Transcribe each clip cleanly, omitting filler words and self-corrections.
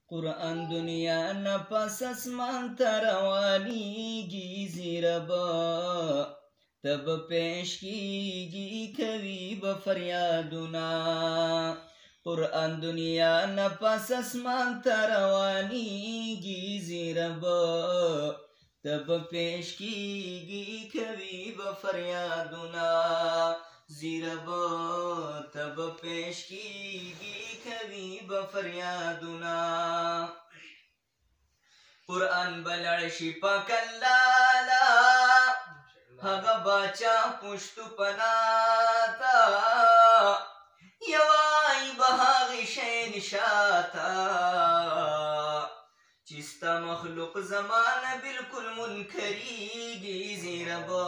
قرآن دنیا نه پس اسمان ته روانیږي زیره به ته به پیش کیږي کوي به فریادونه قرآن دنیا نه پس اسمان ته روانیږي زیره به ته به پیش کیږي کوي به فریادونه زیره به ته به پیش کیږي کوي به فریادونه قرآن به لړ شي پاک الله لا هغه باچا پشتو پناتا یوای به هغې شی نشاتا چې ستا مخلوق زمانه بلکل منکریږي زیره به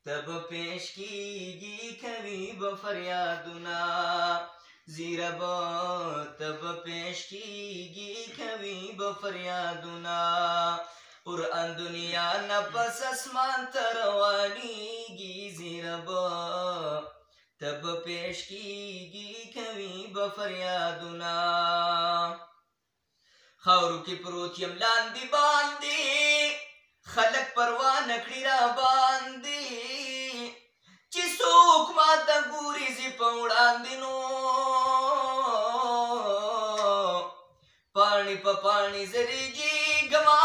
ته به پیش کیږي کوي به فریادونه زیره به ته به پیش کیږي کوي به فریادونه قرآن دنیا نه پس اسمان ته روانیږي زیره به ته به پیش کیږي کوي به فریادونه خاورو کې پروت یم لاندې باندې خلک پروا نه کړي را باندې چې څوک ماته ګوري زه په وړاندې نو پاڼې په پاڼې زه رېږېږمه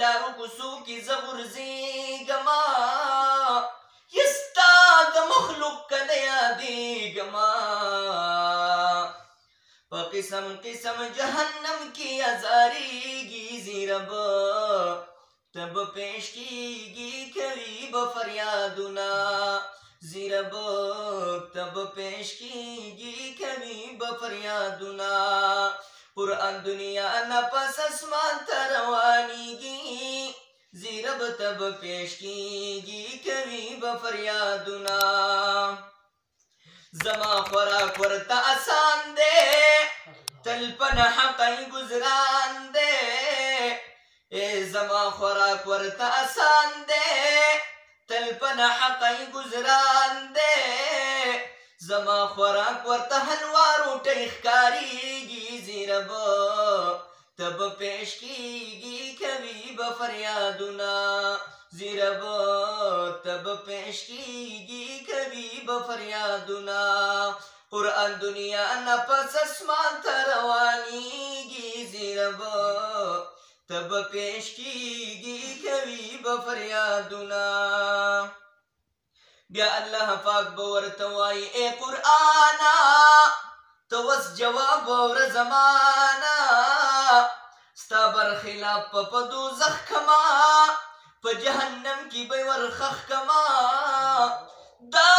لارو کوڅو کې زه غورځېږمه یا ستا د مخلوق کله یادېږمه په قسم قسم جهنم کې ازاریږي زیره به ته به پیش کیږي کوي به فریادونه زیره به ته به پیش کیږي کوي به فریادونه قرآن دنیا نه پس اسمان ته روانیږي زیره به ته به پیش کیږي کوي به فریادونه زما خوراک ورته آسان دی تل په نحقی گزران دی زما خوراک ورته آسان دی تل په نحقی گزران دی زما خوراک ورته حلوا روټۍ ښکاریږي زیره به ته به پیش کیږي کوي به فریادونه زیره به ته به پیش کیږي کوي به فریادونه قرآن دنیا نه پس اسمان ته روانیږي زیره به ته به پیش کیږي کوي به فریادونه بیا الله پاک به ورته وایي ای قرآنه ته اوس جواب واوره زمانه ستا برخلاف په دوزخ کما په جهنم کې به ورخښ کما دا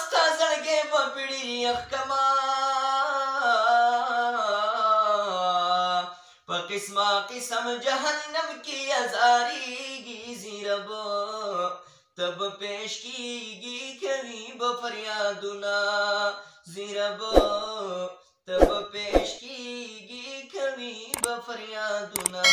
ستا زړګی به پیړي یخ کما په قسمه قسم جهنم کې ازاریږي زیره به ته به پیش کیږي کوي به فریادونه زیره به ته به پیش کیږي کوي به فریادونه